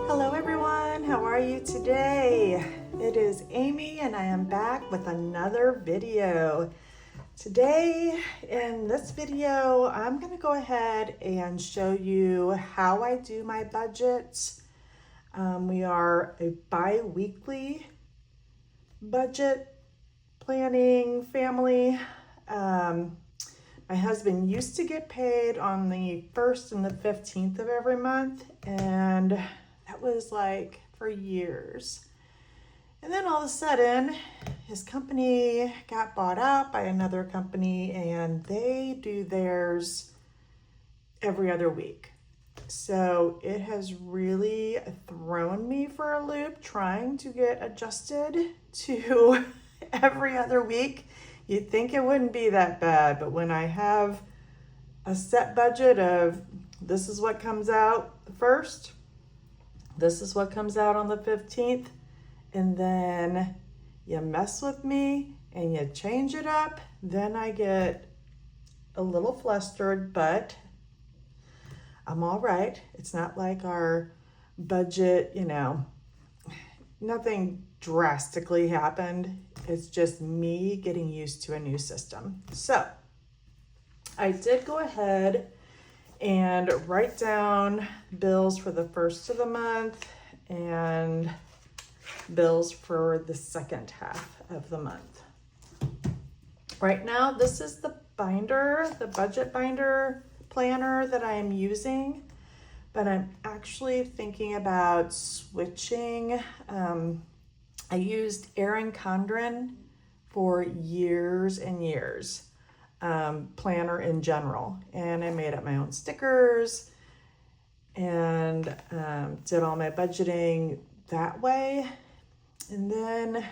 Hello everyone, how are you today? It is Amy and I am back with another video. Today in this video, I'm going to go ahead and show you how I do my budgets. We are a bi-weekly budget planning family. My husband used to get paid on the 1st and the 15th of every month, and that was like for years. And then all of a sudden, his company got bought out by another company, and they do theirs every other week. So it has really thrown me for a loop trying to get adjusted to every other week. You'd think it wouldn't be that bad, but when I have a set budget of this is what comes out first, this is what comes out on the 15th, and then you mess with me and you change it up, then I get a little flustered, but I'm all right. It's not like our budget, nothing drastically happened. It's just me getting used to a new system. So I did go ahead and write down bills for the first of the month and bills for the second half of the month. Right now, this is the binder, the budget binder planner that I am using, but I'm actually thinking about switching. I used Erin Condren for years and years, planner in general, and I made up my own stickers and did all my budgeting that way. And then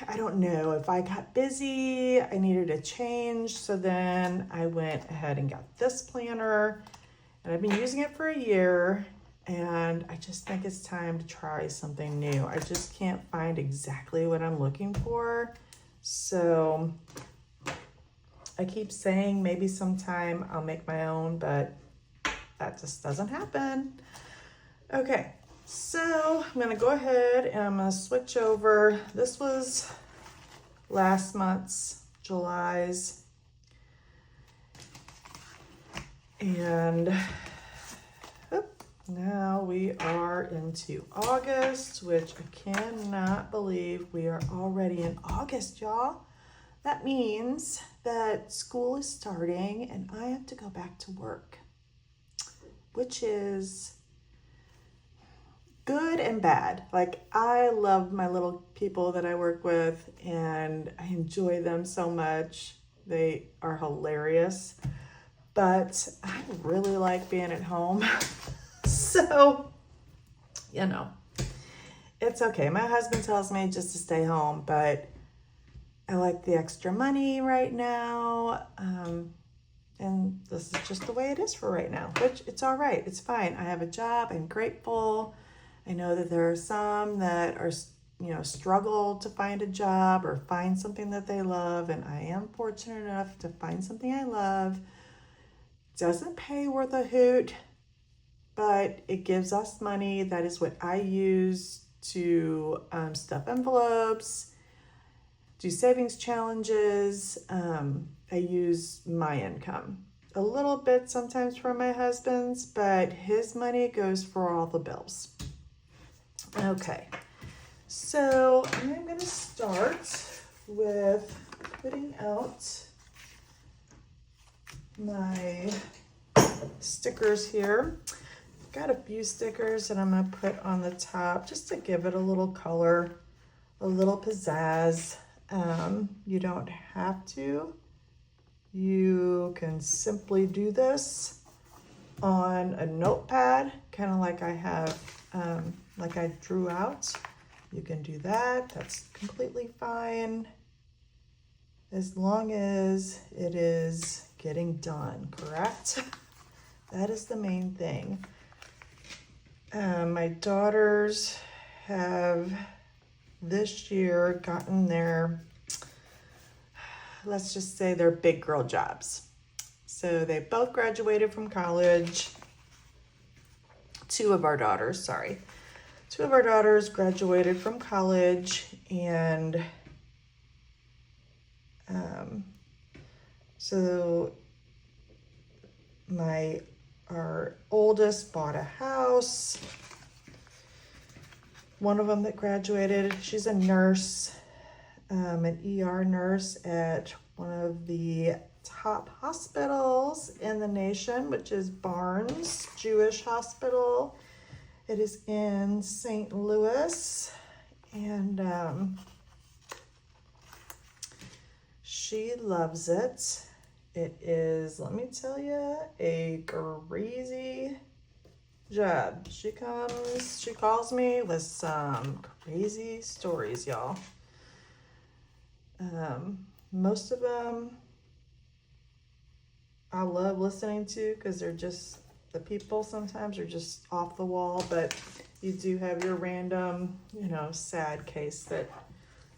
I don't know if I got busy, I needed a change. So then I went ahead and got this planner, and I've been using it for a year, and I just think it's time to try something new. I just can't find exactly what I'm looking for. So I keep saying maybe sometime I'll make my own, but that just doesn't happen. Okay. So I'm going to go ahead and I'm going to switch over. This was last month's, July's. And now we are into August, which I cannot believe we are already in August, y'all. That means that school is starting and I have to go back to work, which is good and bad. Like, I love my little people that I work with and I enjoy them so much. They are hilarious, but I really like being at home. So, it's okay. My husband tells me just to stay home, but I like the extra money right now. And this is just the way it is for right now, which it's all right. It's fine. I have a job. I'm grateful. I know that there are some that are, struggle to find a job or find something that they love. And I am fortunate enough to find something I love. Doesn't pay worth a hoot, but it gives us money. That is what I use to stuff envelopes, do savings challenges. I use my income. A little bit sometimes for my husband's, but his money goes for all the bills. Okay, so I'm going to start with putting out my stickers here. I've got a few stickers that I'm going to put on the top just to give it a little color, a little pizzazz. You don't have to. You can simply do this on a notepad, kind of like I have, like I drew out. You can do that. That's completely fine, as long as it is getting done, correct? That is the main thing. My daughters have this year gotten their, let's just say, their big girl jobs. So they both graduated from college. two of our daughters graduated from college, and so our oldest bought a house. One of them that graduated, she's a nurse, an ER nurse at one of the top hospitals in the nation, which is Barnes Jewish Hospital. It is in St. Louis, and she loves it. It is, let me tell you, a crazy job. She calls me with some crazy stories, y'all. Most of them I love listening to because they're just, the people sometimes are just off the wall, but you do have your random, sad case that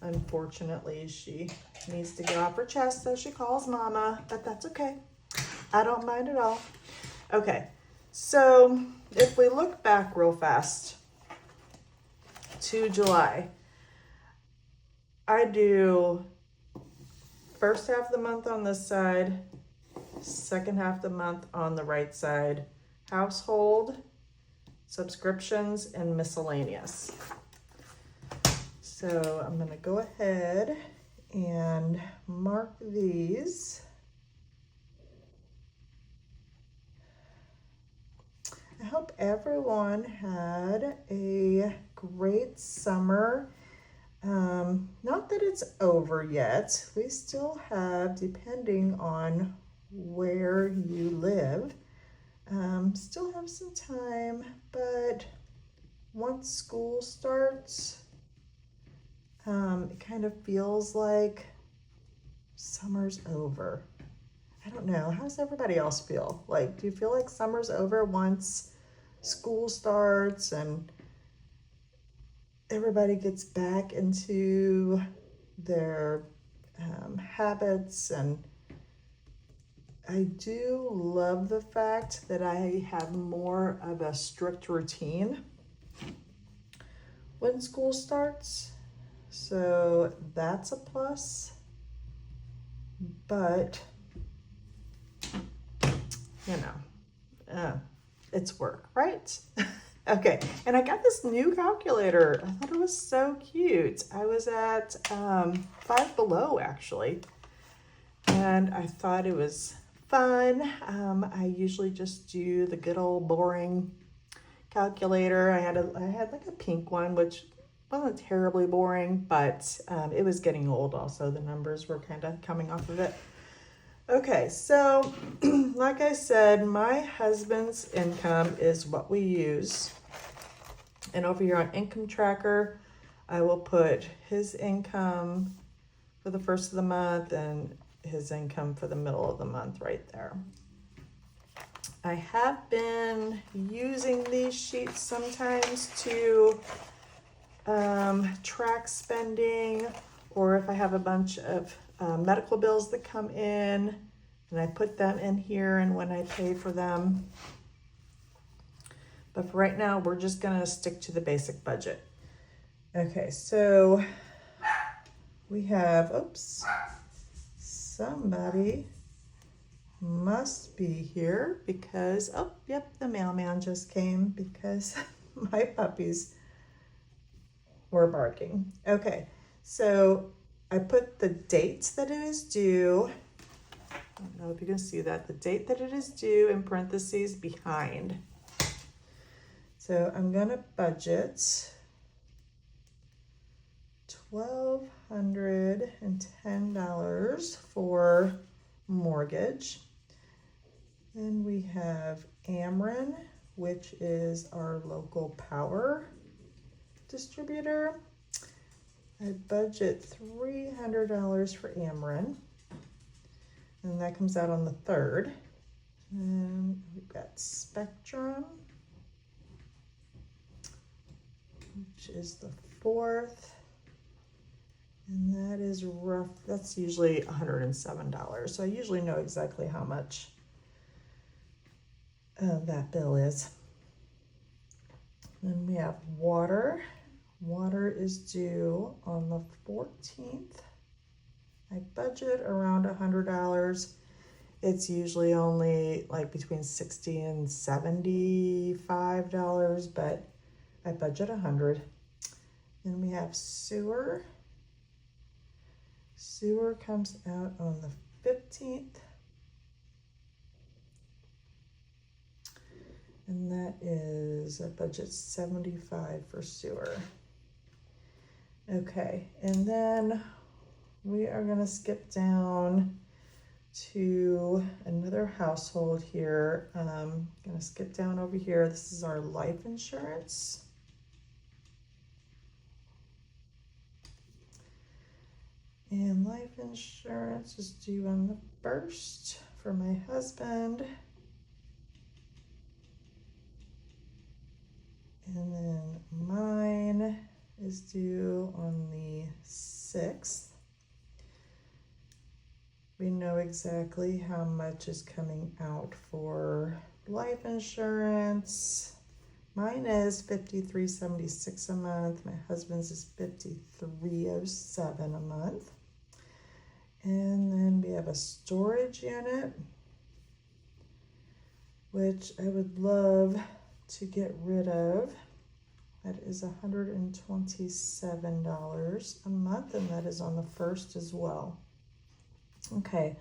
unfortunately she needs to get off her chest, so she calls mama, but that's okay. I don't mind at all. Okay, so if we look back real fast to July, I do first half of the month on this side, second half of the month on the right side, household, subscriptions, and miscellaneous. So I'm gonna go ahead and mark these. I hope everyone had a great summer. Not that it's over yet. We still have, depending on where you live, still have some time, but once school starts, it kind of feels like summer's over. I don't know. How does everybody else feel? Like, do you feel like summer's over once school starts and everybody gets back into their habits? And I do love the fact that I have more of a strict routine when school starts. So that's a plus, but it's work, right? Okay, and I got this new calculator. I thought it was so cute. I was at Five Below, actually, and I thought it was fun. I usually just do the good old boring calculator. I had like a pink one, which wasn't terribly boring, but it was getting old also. The numbers were kind of coming off of it. Okay, so like I said, my husband's income is what we use. And over here on Income Tracker, I will put his income for the first of the month and his income for the middle of the month right there. I have been using these sheets sometimes to track spending, or if I have a bunch of medical bills that come in, and I put them in here and when I pay for them. But for right now, we're just gonna stick to the basic budget. Okay, so we have, oops, somebody must be here because, oh, yep, the mailman just came because my puppies were barking. Okay, so I put the dates that it is due. I don't know if you can see that. The date that it is due in parentheses behind. So I'm gonna budget $1,210 for mortgage. Then we have Ameren, which is our local power distributor. I budget $300 for Ameren, and that comes out on the 3rd. And we've got Spectrum, which is the 4th, and that is rough. That's usually $107. So I usually know exactly how much that bill is. Then we have water. Water is due on the 14th. I budget around $100. It's usually only like between $60 and $75, but I budget $100. Then we have sewer. Sewer comes out on the 15th. And that is, I budget $75 for sewer. Okay, and then we are gonna skip down to another household here. Gonna skip down over here. This is our life insurance. And life insurance is due on the 1st for my husband. And then mine is due on the 6th. We know exactly how much is coming out for life insurance. Mine is $53.76 a month. My husband's is $53.07 a month. And then we have a storage unit, which I would love to get rid of. That is $127 a month, and that is on the 1st as well. Okay,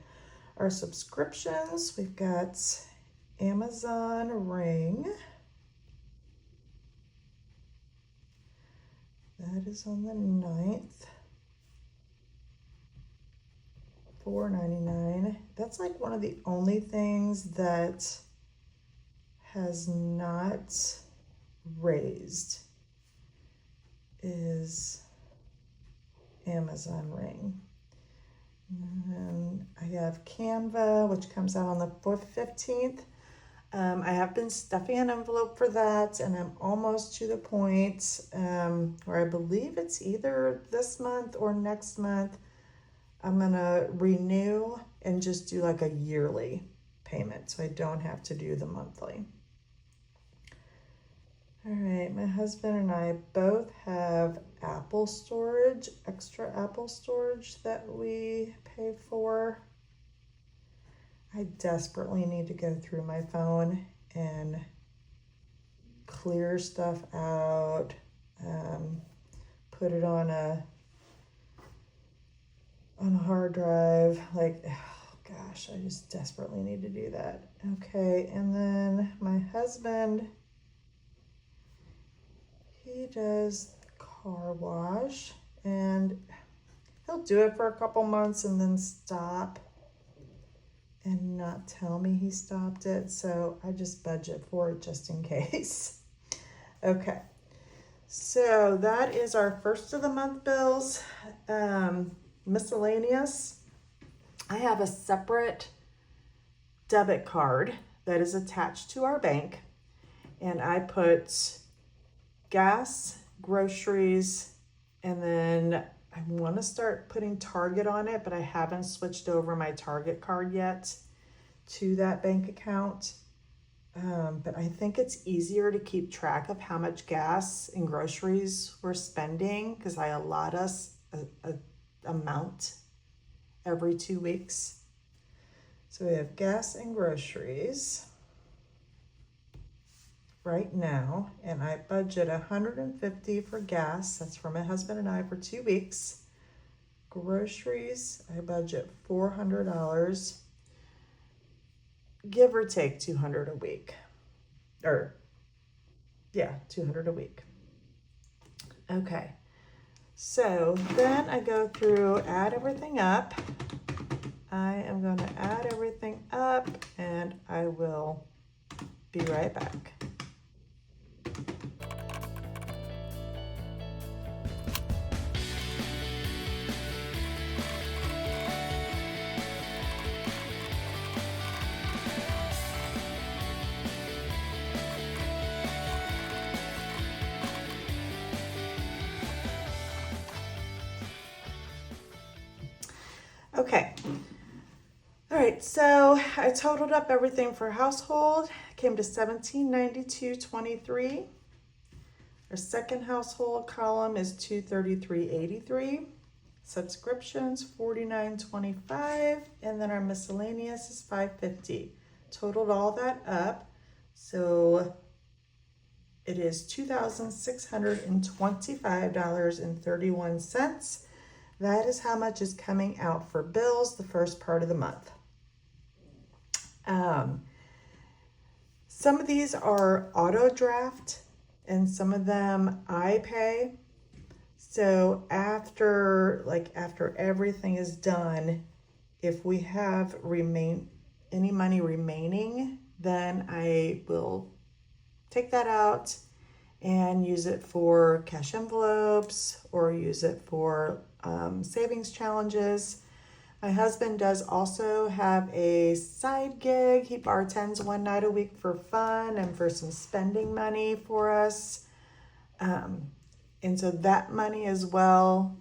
our subscriptions, we've got Amazon Ring. That is on the 9th. $4.99. That's like one of the only things that has not raised is Amazon Ring. And I have Canva, which comes out on the 15th. I have been stuffing an envelope for that, and I'm almost to the point where I believe it's either this month or next month. I'm gonna renew and just do like a yearly payment, so I don't have to do the monthly. All right, my husband and I both have Apple storage, extra Apple storage that we pay for. I desperately need to go through my phone and clear stuff out, put it on a hard drive. Like, oh gosh, I just desperately need to do that. Okay, and then my husband, he does the car wash, and he'll do it for a couple months and then stop and not tell me he stopped it. So I just budget for it just in case. Okay, so that is our first of the month bills. Miscellaneous, I have a separate debit card that is attached to our bank, and I put gas, groceries, and then I want to start putting Target on it, but I haven't switched over my Target card yet to that bank account. But I think it's easier to keep track of how much gas and groceries we're spending, because I allot us a amount every 2 weeks. So we have gas and groceries right now, and I budget $150 for gas. That's for my husband and I for 2 weeks. Groceries, I budget $400, give or take $200 a week. Or, yeah, $200 a week. Okay, so then I go through, add everything up. I am going to add everything up, and I will be right back. Okay, all right, so I totaled up everything for household, came to $1792.23. Our second household column is $233.83. Subscriptions $49.25, and then our miscellaneous is $5.50. Totaled all that up, so it is $2,625.31. That is how much is coming out for bills the first part of the month. Some of these are auto draft, and some of them I pay. So after everything is done, if we have any money remaining, then I will take that out and use it for cash envelopes or use it for savings challenges. My husband does also have a side gig. He bartends one night a week for fun and for some spending money for us. And so that money as well,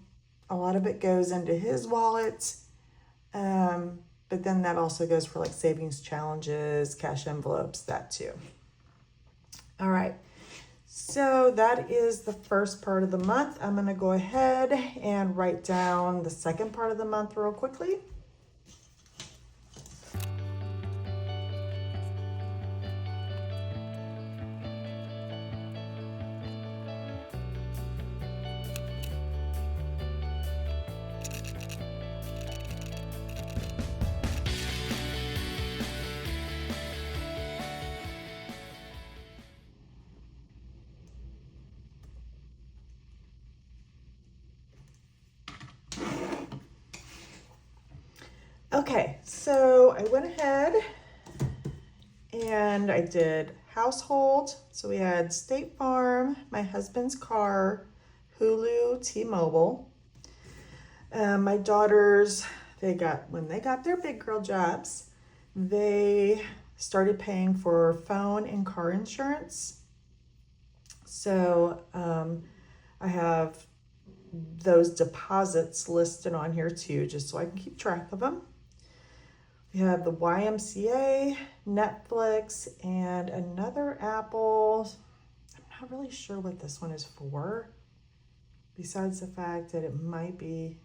a lot of it goes into his wallet. But then that also goes for like savings challenges, cash envelopes, that too. All right. So that is the first part of the month. I'm going to go ahead and write down the second part of the month real quickly. Okay, so I went ahead and I did household. So we had State Farm, my husband's car, Hulu, T-Mobile. My daughters, when they got their big girl jobs, they started paying for phone and car insurance. So I have those deposits listed on here too, just so I can keep track of them. We have the YMCA, Netflix, and another Apple. I'm not really sure what this one is for, besides the fact that it might be,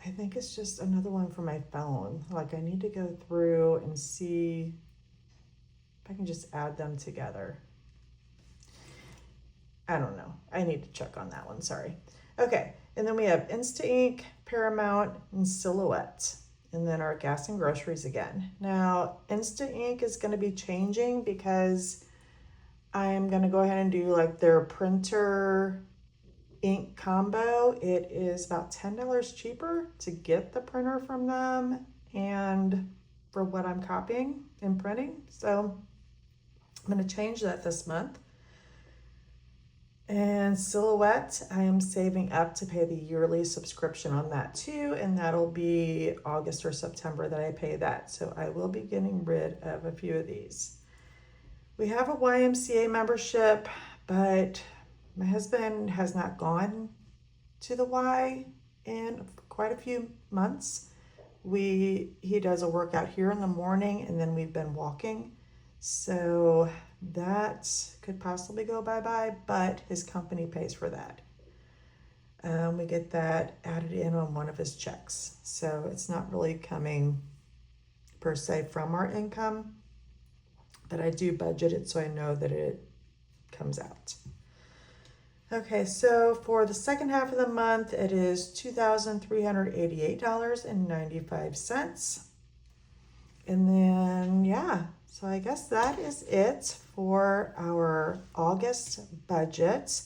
I think it's just another one for my phone. Like I need to go through and see if I can just add them together. I don't know. I need to check on that one, sorry. Okay, and then we have Insta Ink, Paramount, and Silhouette. And then our gas and groceries again. Now, Insta Ink is going to be changing because I'm going to go ahead and do like their printer ink combo. It is about $10 cheaper to get the printer from them and for what I'm copying and printing. So I'm going to change that this month. And Silhouette, I am saving up to pay the yearly subscription on that too, and that'll be August or September that I pay that. So I will be getting rid of a few of these. We have a YMCA membership, but my husband has not gone to the Y in quite a few months. He does a workout here in the morning, and then we've been walking. So that could possibly go bye-bye, but his company pays for that. We get that added in on one of his checks. So it's not really coming per se from our income, but I do budget it so I know that it comes out. Okay, so for the second half of the month, it is $2,388.95. And then, yeah. So I guess that is it for our August budget.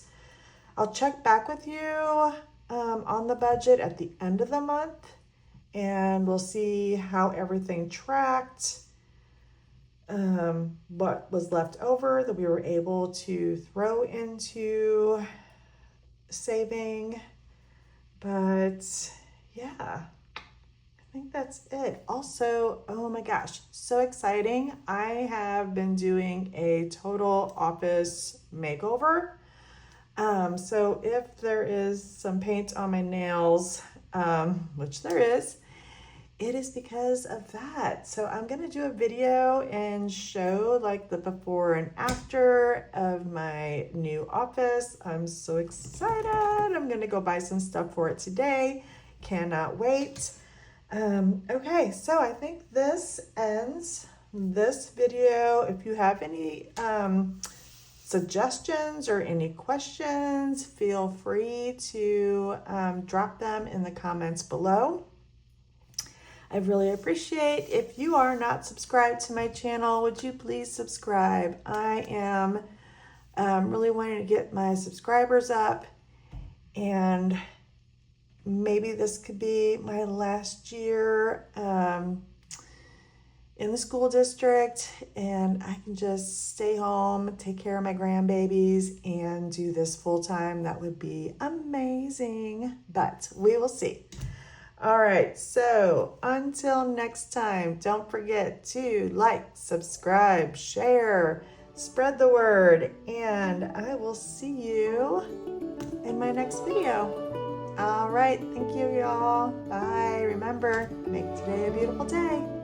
I'll check back with you on the budget at the end of the month, and we'll see how everything tracked, what was left over that we were able to throw into saving. But yeah. I think that's it. Also, oh my gosh, so exciting. I have been doing a total office makeover. So if there is some paint on my nails, which there is, it is because of that. So I'm gonna do a video and show like the before and after of my new office. I'm so excited. I'm gonna go buy some stuff for it today. Cannot wait. Okay, so I think this ends this video. If you have any suggestions or any questions, feel free to drop them in the comments below. I really appreciate if you are not subscribed to my channel, would you please subscribe? I am really wanting to get my subscribers up, and maybe this could be my last year in the school district, and I can just stay home, take care of my grandbabies, and do this full time. That would be amazing, but we will see. All right, so until next time, don't forget to like, subscribe, share, spread the word, and I will see you in my next video. All right, thank you, y'all. Bye. Remember, make today a beautiful day.